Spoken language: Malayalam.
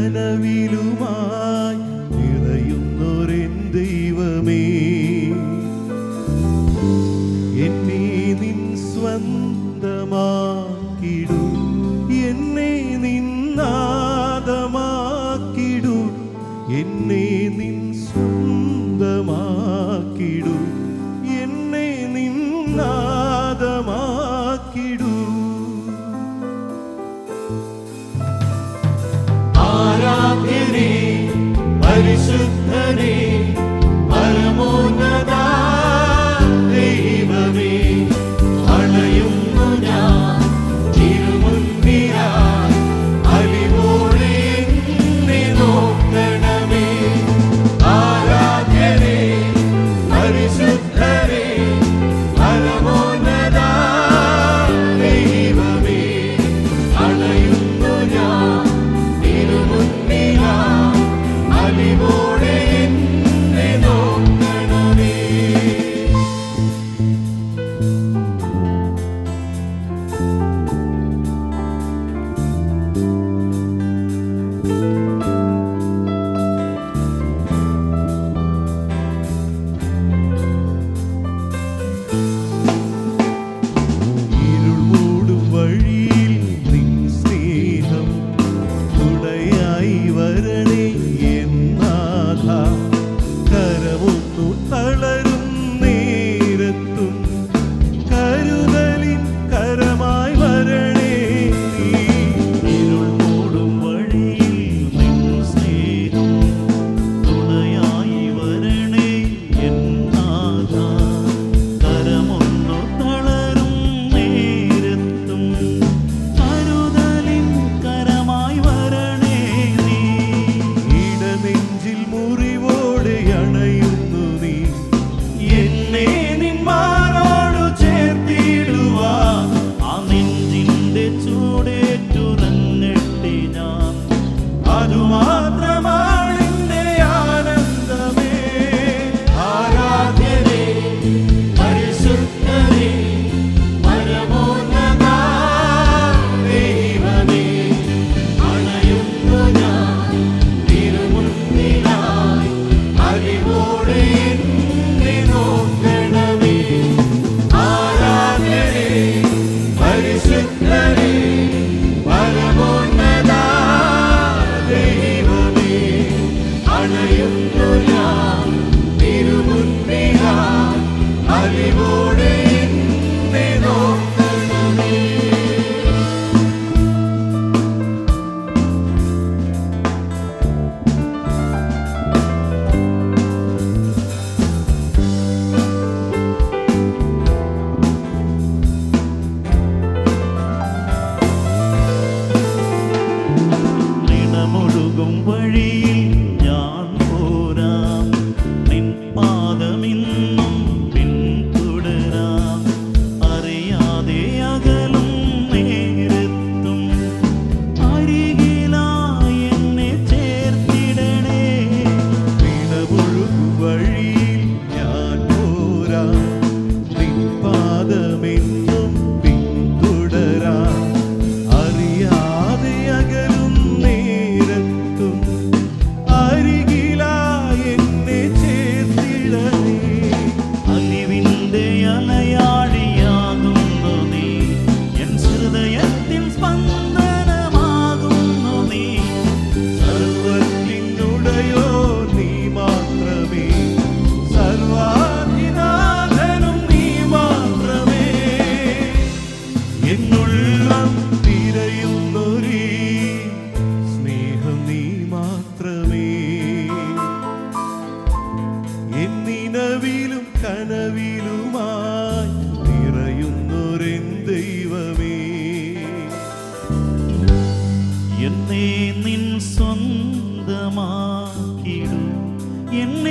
കനവിലുമായി നിറയുന്നൊരെൻ ദൈവമേ, എന്നെ നിൻ സ്വന്തമാക്കിടൂ, എന്നെ നിന്നാദമാക്കിടൂ, എന്നെ നിൻ സ്വന്തമാക്കിടൂ, എന്നെ നിന്നാദമാക്കിടൂ. ആരാധ്യനേ പരിശുദ്ധനേ പരമോന്നത ദൈവമേ, അണയുന്നു ഞാൻ തിരുമുൻപിലായി, അലിവോടെ എന്നെ നോക്കണമേ. ആരാധ്യനേ പരിശുദ്ധനേ പരമോന്നത ദൈവമേ, അണയുന്നു ഞാൻ തിരുമുൻപിലായി, അലിവോടെ എന്നെ നോക്കണമേ. ഇരുൾ മൂടും വഴിയിൽ നിൻ സ്നേഹം തുണയായി വരണേ എന്നാഥ, കരമൊന്നു തളരും നേരത്തും കരുതലിൻ കരമായി വരണേ നീ. ഇരുൾ മൂടും വഴിയിൽ നിൻ സ്നേഹം തുണയായി വരണേ എന്നാഥ, കരമൊന്നു തളരും നേരത്തും കരുതലിൻ കരമായി വരണേ നീ. ഇടനെഞ്ചിൽ മുറിവോടെ അണയുന്നു നീ, എന്നെ നിന്മാരോടു ചേർത്തിടുവാൻ. ആ നെഞ്ചിന്റെ ചൂടേറ്റുറങ്ങട്ടെ ഞാൻ, അതുമാത്രമാണെന്റെ ആനന്ദമേ. ആരാധ്യനേ പരിശുദ്ധനേ പരമോന്നത ദൈവമേ, അണയുന്നു ഞാൻ തിരുമുൻപിലായി, അലിവോടെ എന്നെ നോക്കണമേ. ആരാധ്യനേ പരിശുദ്ധനേ പരമോന്നത ദൈവമേ, അണയുന്നു ഞാൻ തിരുമുൻപിലായി, അലിവോടെ എന്നെ നോക്കണമേ. നിണമൊഴുകും വഴിയിൽ ഞാൻ പോരാം, നിൻ പാദമിന്നും പിന്തുടരാം. അറിയാതെ അകലും നേരത്തും അരികിലായി എന്നെ ചേർത്തിടണേ. നിണമൊഴുകും വഴിയിൽ ഞാൻ പോരാം, നിൻ പാദമെന്നും പിന്തുടരാം. അറിയാതെ അകലും നേരത്തും അരികിലായി എന്നെ ചേർത്തിടണേ. അലിവിന്റെ അലയാഴിയാകുന്നു നീ, എൻ ഹൃദയത്തിൻ സ്പന്ദനമാകുന്നു നീ. സർവത്തിനുടയോ നീ മാത്രമേ, സർവാധിനാഥനും നീ മാത്രമേ. എന്നുള്ളം തിരയുന്നൊരീ സ്നേഹം നീ മാത്രമേ. എന്നിനവിലും കനവിലുമായി നിറയുന്നൊരെൻ ദൈവമേ, എന്നെ നിൻ സ്വന്തമാക്കിടൂ, എന്നെ